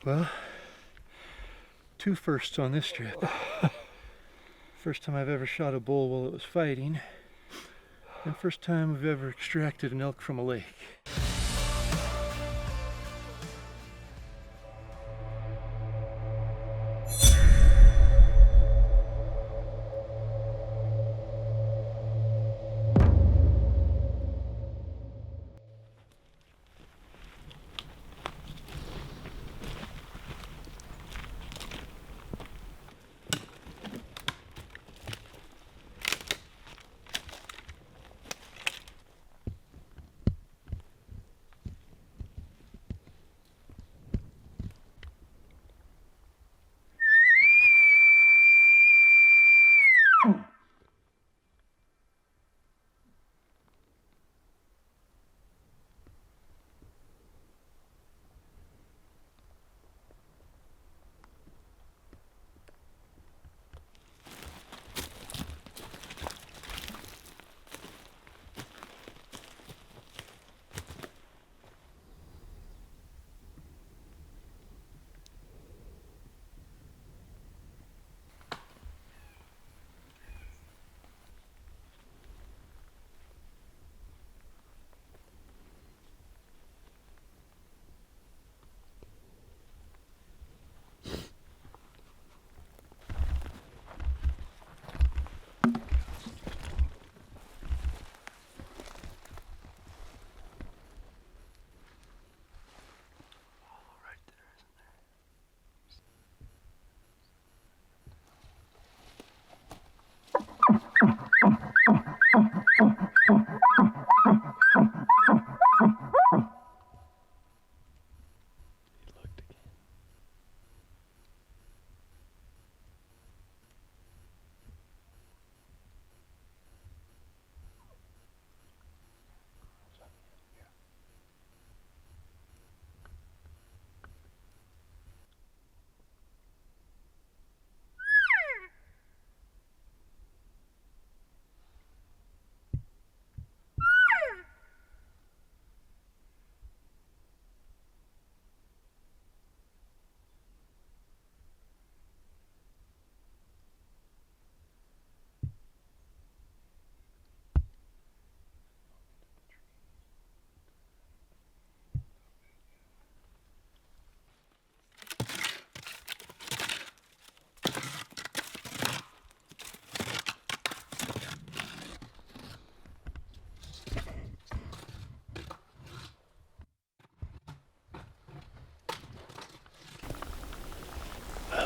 Well, two firsts on this trip. First time I've ever shot a bull while it was fighting, and first time we've ever extracted an elk from a lake.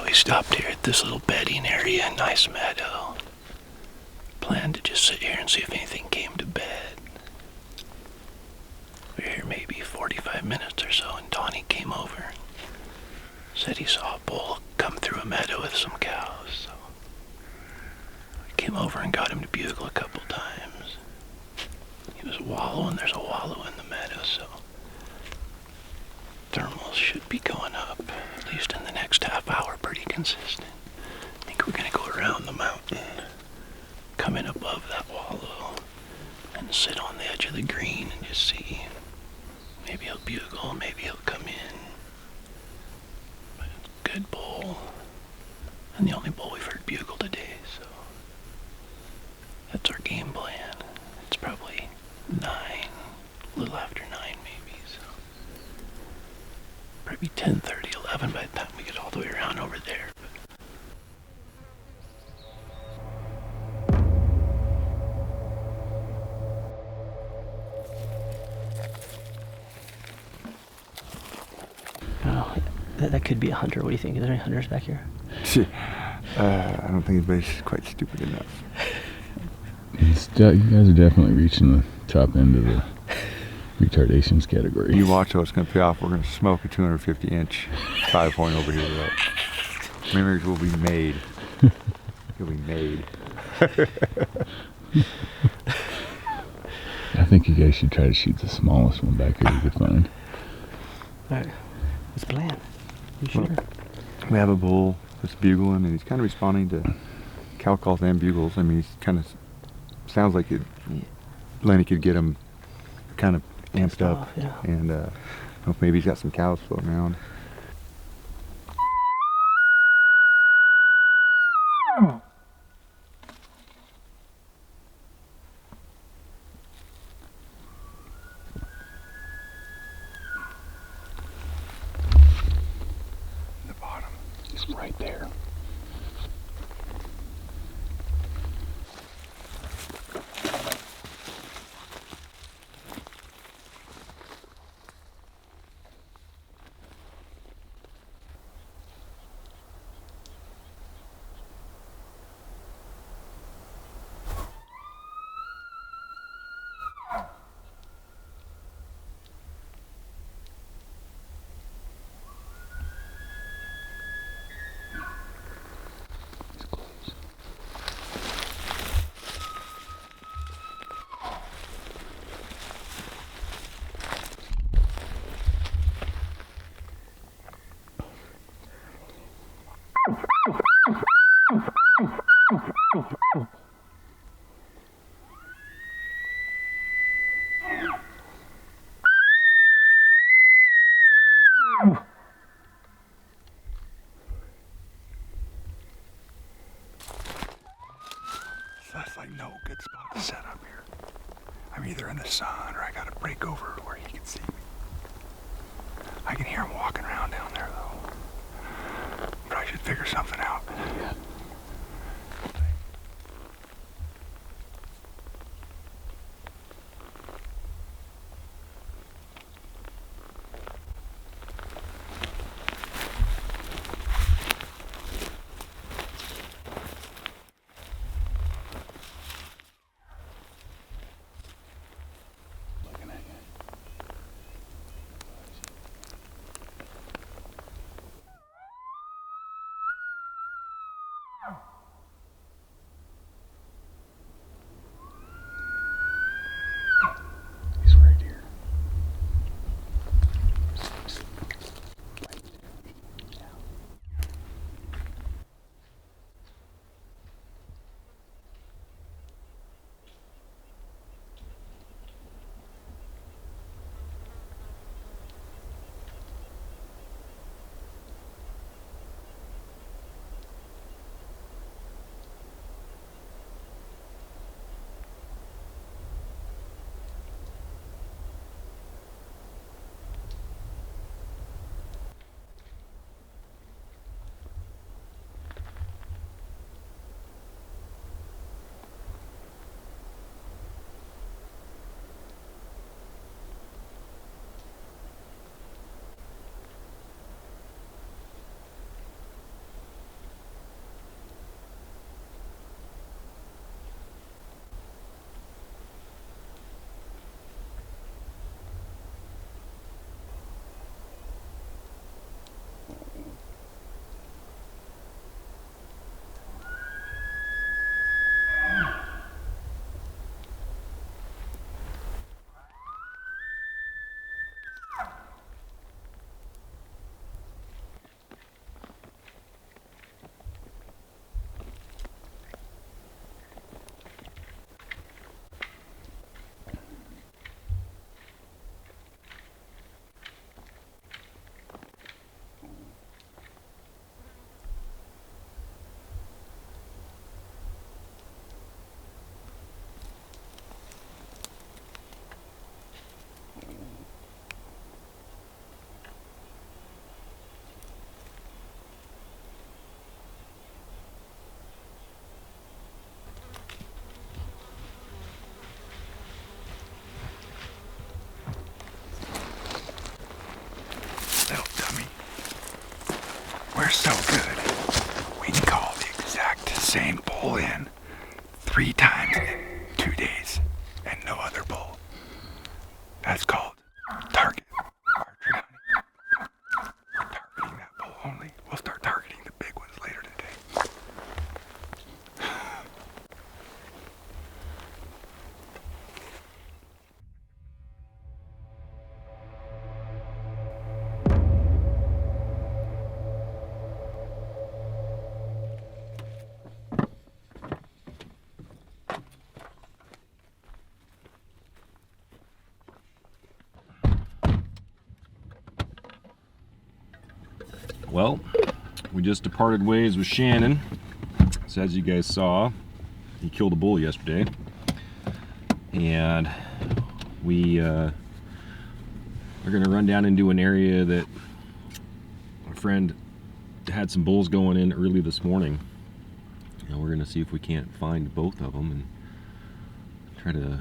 We stopped here at this little bedding area, nice meadow. Planned to just sit here and see if anything came to bed. We were here maybe 45 minutes or so, and Donnie came over. Said he saw a bull come through a meadow with some cows, so I came over and got him to bugle a couple times. He was wallowing. There's a wallow in the meadow, so thermals should be going up, at least in the next half hour, pretty consistent. I think we're gonna go around the mountain, come in above that wallow, and sit on the edge of the green and just see. Maybe he'll bugle, maybe he'll come in. But good bull, and the only bull we've heard bugle today, so that's our game plan. It's probably 9, a little after 9 maybe, so probably 10:30, 11 by the time we get all the way around over there. Oh, that could be a hunter. What do you think? Is there any hunters back here? I don't think anybody's quite stupid enough. You guys are definitely reaching the top end of the retardations category. You watch how it's going to pay off. We're going to smoke a 250-inch 5-point over here. Right? Memories will be made. It'll be made. I think you guys should try to shoot the smallest one back here you could find. All right. Let's plan. You sure? Well, we have a bull that's bugling, and he's kind of responding to cow calls and bugles. I mean, he's kind of sounds like Lenny could get him kind of amped up, yeah. and maybe he's got some cows floating around. The bottom is right there. So that's like no good spot to set up here. I'm either in the sun or I gotta break over where he can see me. I can hear him walking around down there though. But I should figure something out. Yeah. We're so good. We can call the exact same bull in 3 times in 2 days and no other bull. That's called target archery hunting. We're targeting that bull only. We'll start targeting the big ones later today. Well, we just departed ways with Shannon, So as you guys saw, he killed a bull yesterday, and we are going to run down into an area that a friend had some bulls going in early this morning, and we're going to see if we can't find both of them and try to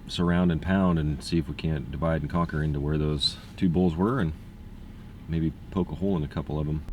surround and pound and see if we can't divide and conquer into where those two bulls were and maybe poke a hole in a couple of them.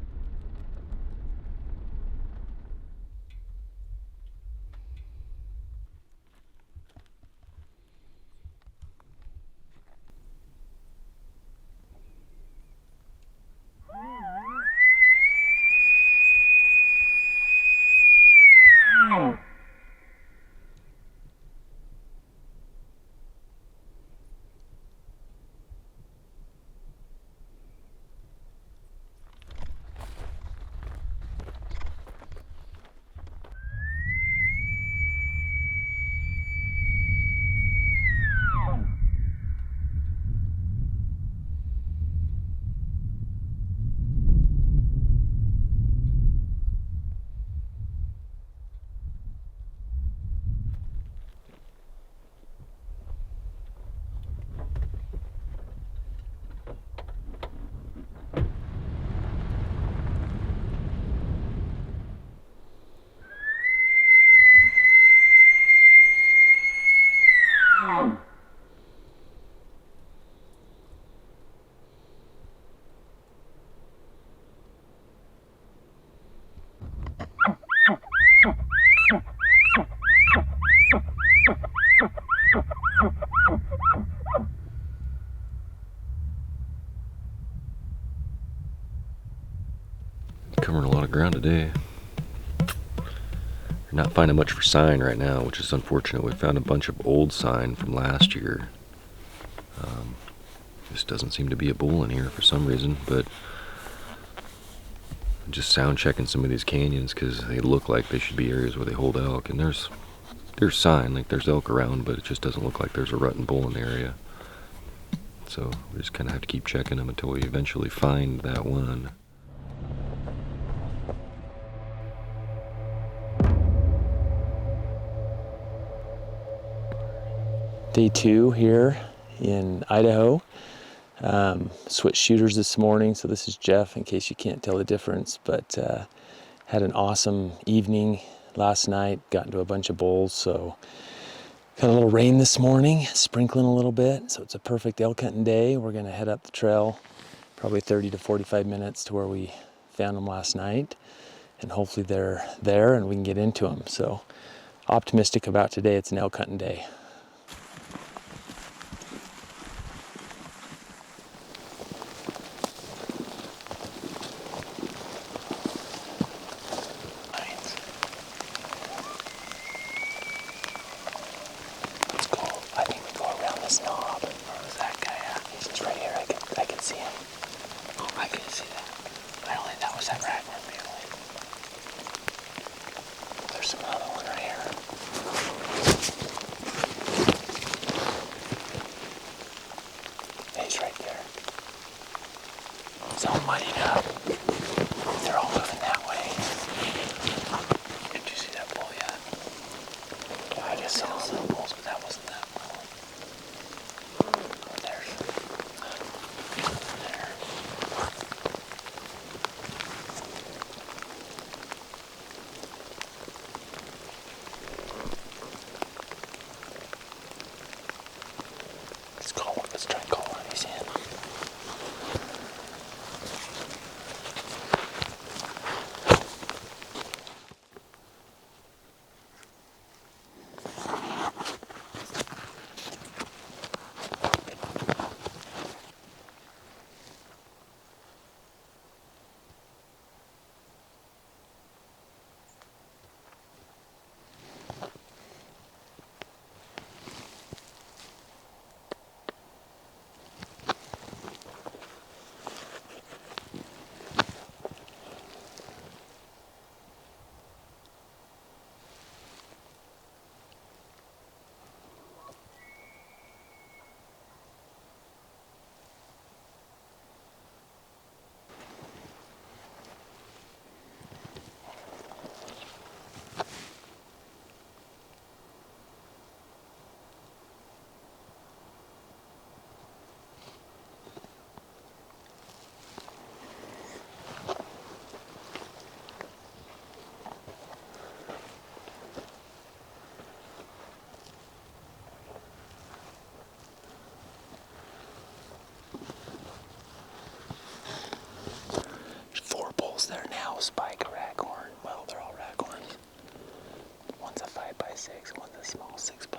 Covering a lot of ground today. We're not finding much for sign right now, which is unfortunate. We found a bunch of old sign from last year. Just doesn't seem to be a bull in here for some reason, but just sound checking some of these canyons because they look like they should be areas where they hold elk, and there's sign, like there's elk around, but it just doesn't look like there's a rutting bull in the area. So we just kind of have to keep checking them until we eventually find that one. Day 2 here in Idaho. Switched shooters this morning, so this is Jeff in case you can't tell the difference, but had an awesome evening last night, got into a bunch of bulls, so got a little rain this morning, sprinkling a little bit, so it's a perfect elk hunting day. We're going to head up the trail probably 30 to 45 minutes to where we found them last night, and hopefully they're there and we can get into them. So optimistic about today. It's an elk hunting day. Let's try and call one of these in. spike raghorn. Well, they're all raghorns. One's a 5x6, one's a small 6x.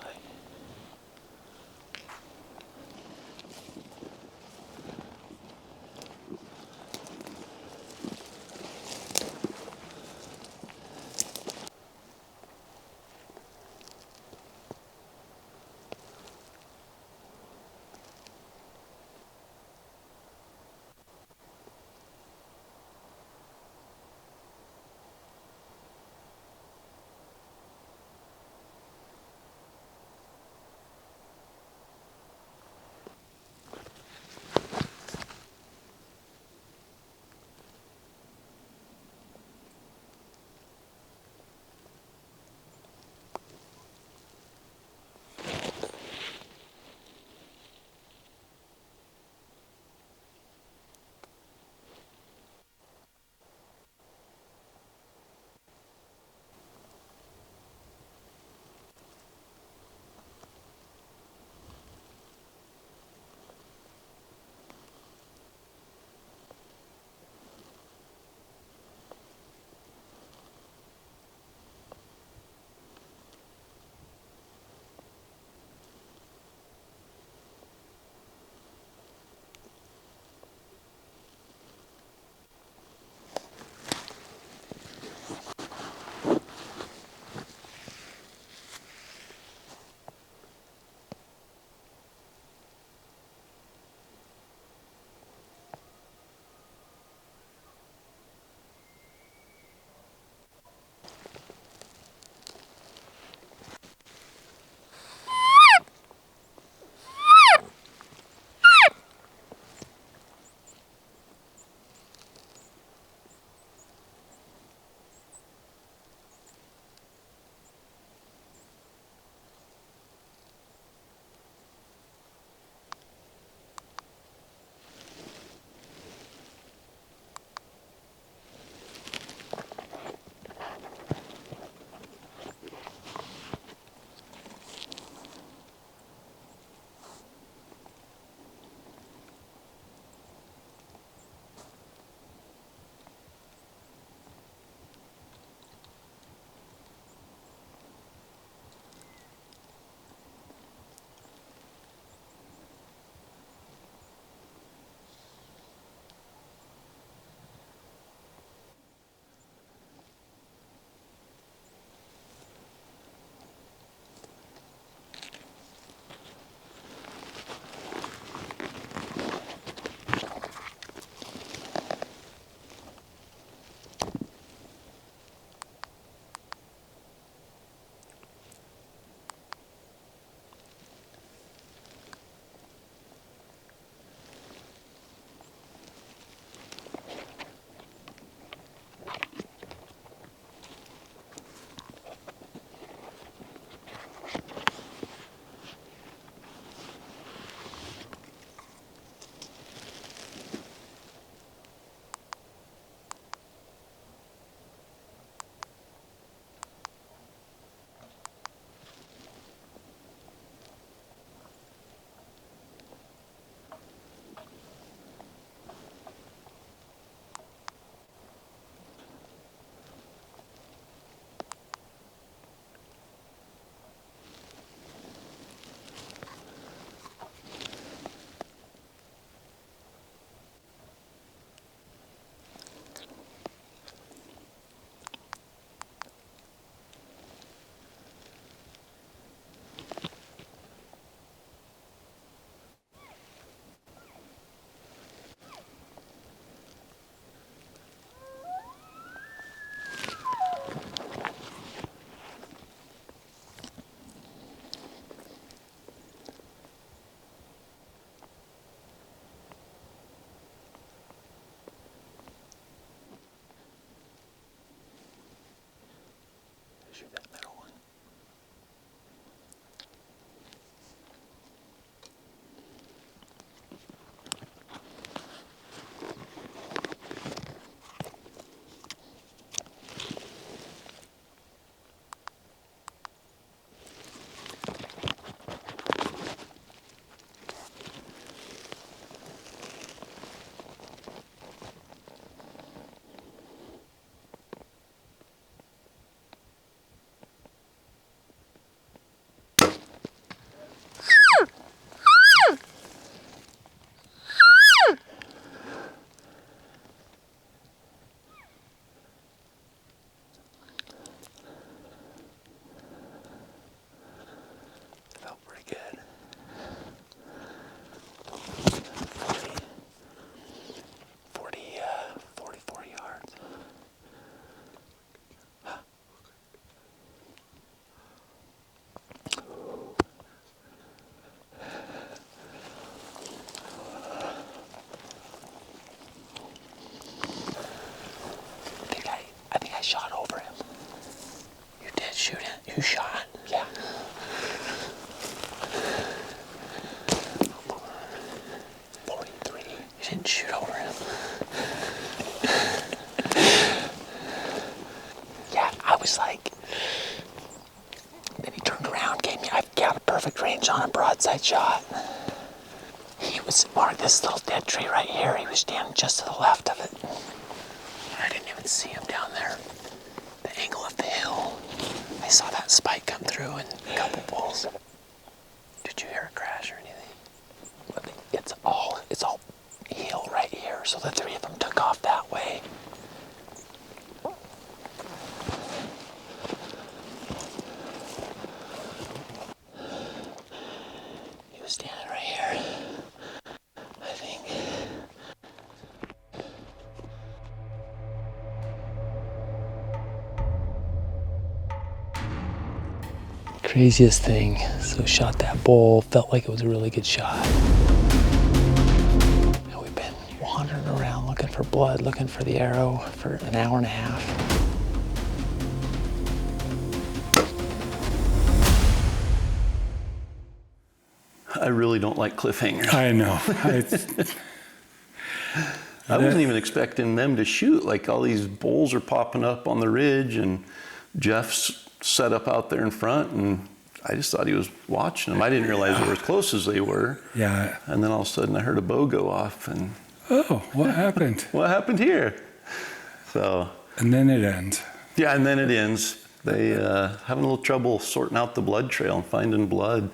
We didn't shoot over him. Yeah, I was like, then he turned around, I got a perfect range on a broadside shot. He was marked this little dead tree right here. He was standing just to the left of it. I didn't even see him down there. The angle of the hill. I saw that spike come through and a couple bulls. Did you hear a crash or anything? It's all hill right here. So the three of them took off that way. He was standing right here, I think. Craziest thing. So shot that bull, felt like it was a really good shot. And we've been wandering around looking for blood, looking for the arrow for an hour and a half. I really don't like cliffhangers. I know. I wasn't even expecting them to shoot. Like, all these bulls are popping up on the ridge, and Jeff's set up out there in front, and I just thought he was watching them. I didn't realize they were as close as they were. Yeah. And then all of a sudden I heard a bow go off, and Oh, what happened? what happened here? So, And then it ends. yeah, and then it ends. They having a little trouble sorting out the blood trail and finding blood.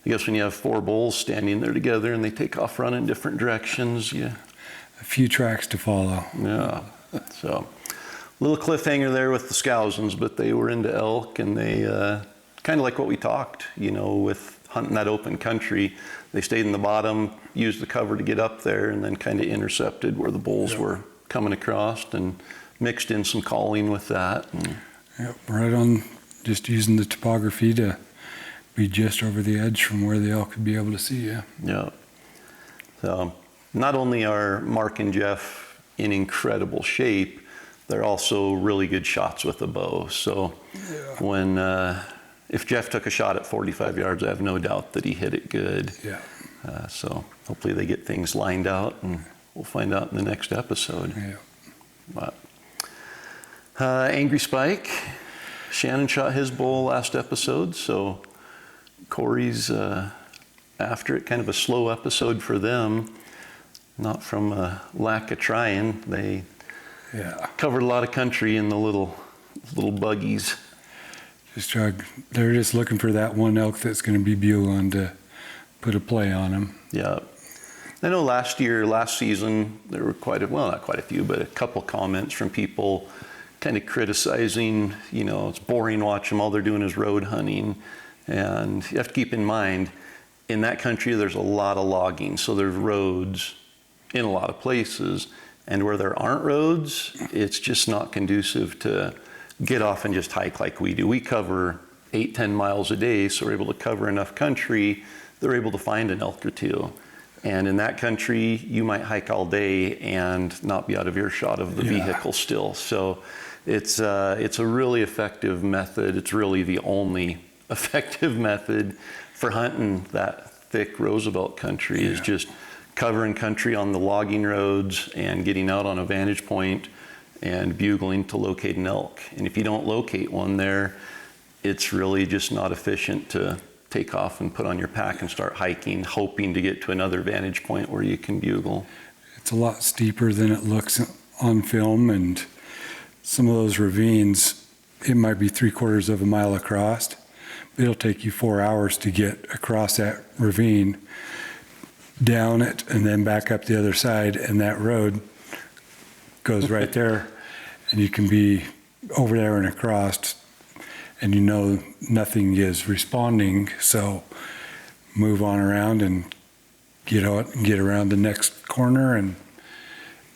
I guess when you have four bulls standing there together and they take off running different directions, yeah. A few tracks to follow. Yeah. So, little cliffhanger there with the Scousins, but they were into elk, and they kind of like what we talked, with hunting that open country. They stayed in the bottom, used the cover to get up there, and then kind of intercepted where the bulls were coming across, and mixed in some calling with that. And Yep, right on, just using the topography to be just over the edge from where the elk could be able to see you. yeah. So, not only are Mark and Jeff in incredible shape, they're also really good shots with a bow. So when if Jeff took a shot at 45 yards, I have no doubt that he hit it good. Yeah. So hopefully they get things lined out, and we'll find out in the next episode. Yeah. But, Angry Spike, Shannon shot his bull last episode, so Corey's after it. Kind of a slow episode for them, not from a lack of trying. They covered a lot of country in the little buggies. They're just looking for that one elk that's going to be bugling to put a play on them. Yeah. I know last season, there were not quite a few, but a couple comments from people kind of criticizing, it's boring watching them, all they're doing is road hunting. And you have to keep in mind, in that country, there's a lot of logging, so there's roads in a lot of places. And where there aren't roads, it's just not conducive to get off and just hike like we do. We cover 8-10 miles a day, so we're able to cover enough country, they're able to find an elk or two. And in that country, you might hike all day and not be out of earshot of the vehicle still. So it's a really effective method. It's really the only effective method for hunting that thick Roosevelt country is just covering country on the logging roads and getting out on a vantage point and bugling to locate an elk. And if you don't locate one there, it's really just not efficient to take off and put on your pack and start hiking, hoping to get to another vantage point where you can bugle. It's a lot steeper than it looks on film, and some of those ravines, it might be 3/4 of a mile across, but it'll take you 4 hours to get across that ravine, down it, and then back up the other side, and that road goes right there, and you can be over there and across, and nothing is responding, so move on around and get out and get around the next corner and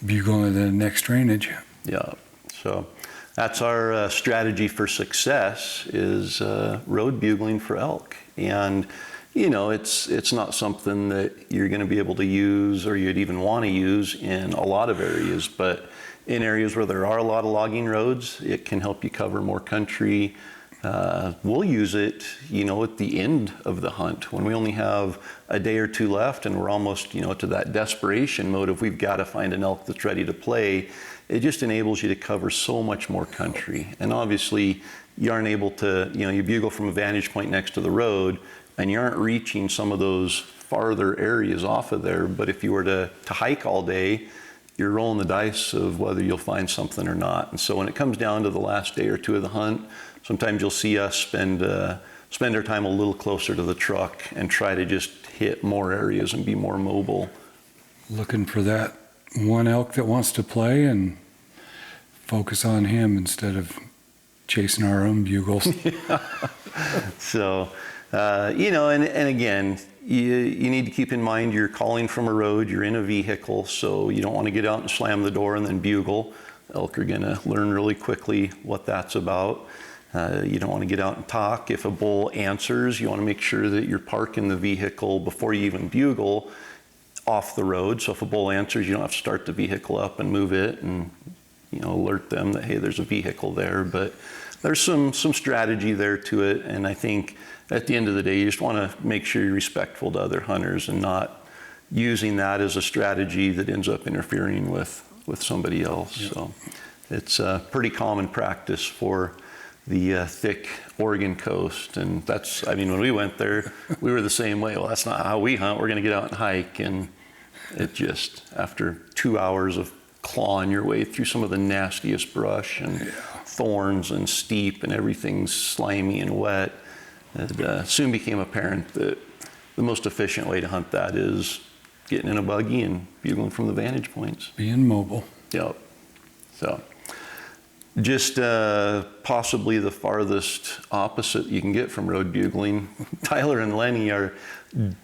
bugle into the next drainage. Yeah, so that's our strategy for success is road bugling for elk. And it's not something that you're going to be able to use or you'd even want to use in a lot of areas, but in areas where there are a lot of logging roads, it can help you cover more country. We'll use it, at the end of the hunt when we only have a day or two left and we're almost, to that desperation mode if we've got to find an elk that's ready to play. It just enables you to cover so much more country. And obviously you aren't able to, you bugle from a vantage point next to the road and you aren't reaching some of those farther areas off of there. But if you were to hike all day, you're rolling the dice of whether you'll find something or not. And so when it comes down to the last day or two of the hunt, sometimes you'll see us spend our time a little closer to the truck and try to just hit more areas and be more mobile. Looking for that one elk that wants to play and focus on him instead of chasing our own bugles. So, and again, you need to keep in mind you're calling from a road, you're in a vehicle, so you don't want to get out and slam the door and then bugle. Elk are going to learn really quickly what that's about. You don't want to get out and talk. If a bull answers, you want to make sure that you're parking the vehicle before you even bugle off the road. So if a bull answers, you don't have to start the vehicle up and move it and alert them that, hey, there's a vehicle there. But there's some strategy there to it. And I think at the end of the day, you just want to make sure you're respectful to other hunters and not using that as a strategy that ends up interfering with somebody else. Yep. So it's a pretty common practice for the thick Oregon coast. And when we went there, we were the same way. Well, that's not how we hunt. We're going to get out and hike. And it just, after 2 hours of clawing your way through some of the nastiest brush and thorns and steep and everything's slimy and wet, it soon became apparent that the most efficient way to hunt that is getting in a buggy and bugling from the vantage points. Being mobile. Yep. So just possibly the farthest opposite you can get from road bugling. Tyler and Lenny are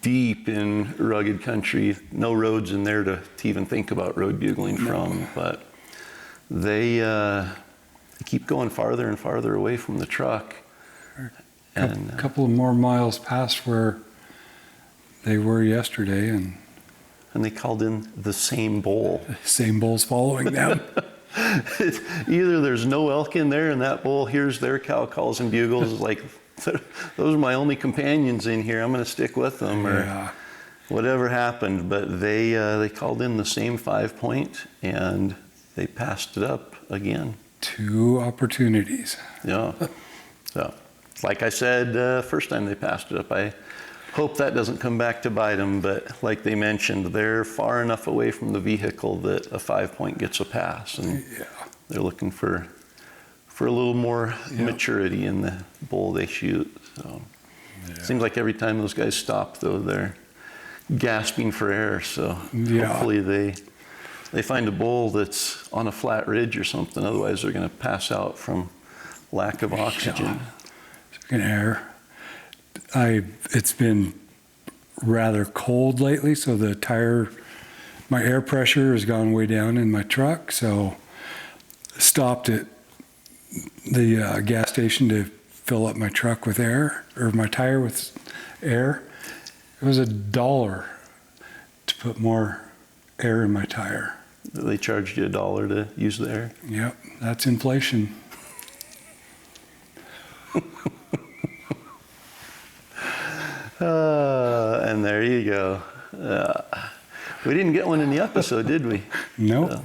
deep in rugged country. No roads in there to even think about road bugling from, but they keep going farther and farther away from the truck. And a couple of more miles past where they were yesterday, and they called in the same bull. Same bull's following them. Either there's no elk in there and that bull hears their cow calls and bugles, like, those are my only companions in here, I'm going to stick with them, or whatever happened. But they called in the same 5 point and they passed it up again. 2 opportunities. Yeah. So, like I said, first time they passed it up, I hope that doesn't come back to bite them, but like they mentioned, they're far enough away from the vehicle that a 5 point gets a pass, and they're looking for a little more maturity in the bull they shoot. So it seems like every time those guys stop, though, they're gasping for air. So hopefully they find a bull that's on a flat ridge or something. Otherwise, they're going to pass out from lack of oxygen. Speaking of air, it's been rather cold lately, so my air pressure has gone way down in my truck, so stopped at the gas station to fill up my truck with air, or my tire with air. It was $1 to put more air in my tire. They charged you $1 to use the air? Yep, that's inflation. And there you go. We didn't get one in the episode, did we? Nope.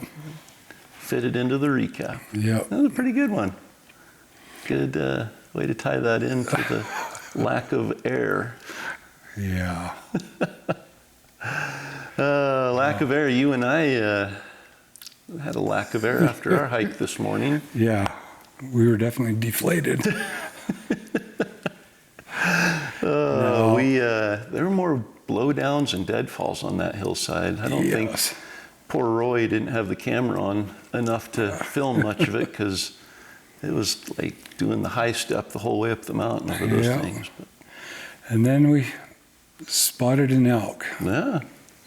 Fit it into the recap. Yep. That was a pretty good one. Good way to tie that into the lack of air. Yeah. Lack of air. You and I had a lack of air after our hike this morning. Yeah, we were definitely deflated. There were more blowdowns and deadfalls on that hillside. I don't think poor Roy didn't have the camera on enough to film much of it, because it was like doing the high step the whole way up the mountain over those things. But. And then we spotted an elk. Yeah,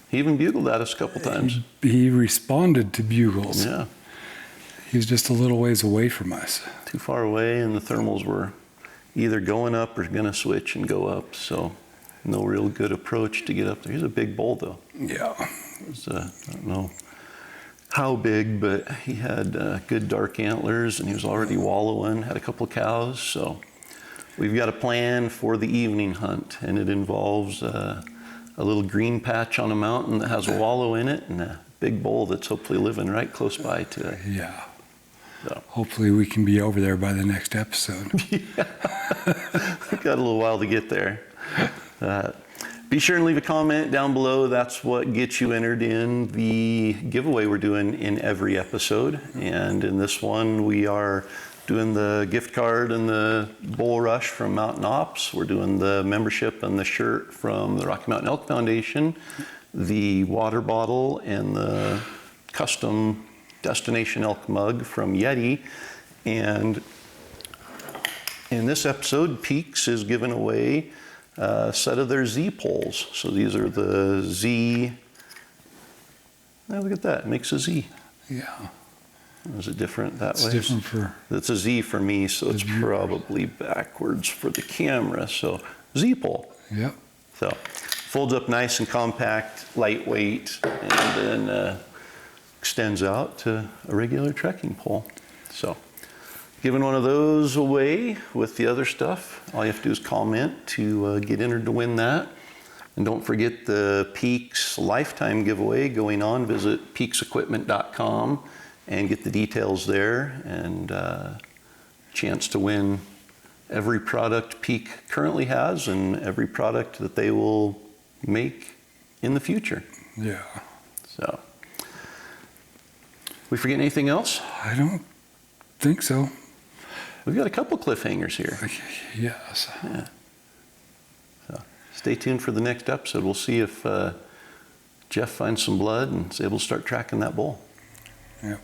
he even bugled at us a couple times. He responded to bugles. Yeah. He was just a little ways away from us. Too far away, and the thermals were either going up or going to switch and go up, so no real good approach to get up there. He's a big bull, though. Yeah. It was, I don't know how big, but he had good dark antlers, and he was already wallowing, had a couple of cows, so we've got a plan for the evening hunt, and it involves a little green patch on a mountain that has a wallow in it and a big bull that's hopefully living right close by to it. Yeah. So. Hopefully we can be over there by the next episode. We've got a little while to get there. Be sure and leave a comment down below. That's what gets you entered in the giveaway we're doing in every episode. And in this one, we are doing the gift card and the bull rush from Mountain Ops. We're doing the membership and the shirt from the Rocky Mountain Elk Foundation, the water bottle and the custom Destination Elk mug from Yeti. And in this episode, Peaks is giving away a set of their Z poles. So these are the Z. Oh, look at that, it makes a Z. Yeah. Is it different that way? It's different for... It's a Z for me, so it's probably backwards for the camera. So Z pole. Yep. So folds up nice and compact, lightweight, and then extends out to a regular trekking pole. So giving one of those away with the other stuff. All you have to do is comment to get entered to win that. And don't forget the Peaks Lifetime giveaway going on. Visit peaksequipment.com and get the details there, and chance to win every product Peak currently has and every product that they will make in the future. Yeah. So, we forget anything else? I don't think so. We've got a couple cliffhangers here. Yes. Yeah. So, stay tuned for the next episode. We'll see if Jeff finds some blood and is able to start tracking that bull. Yep.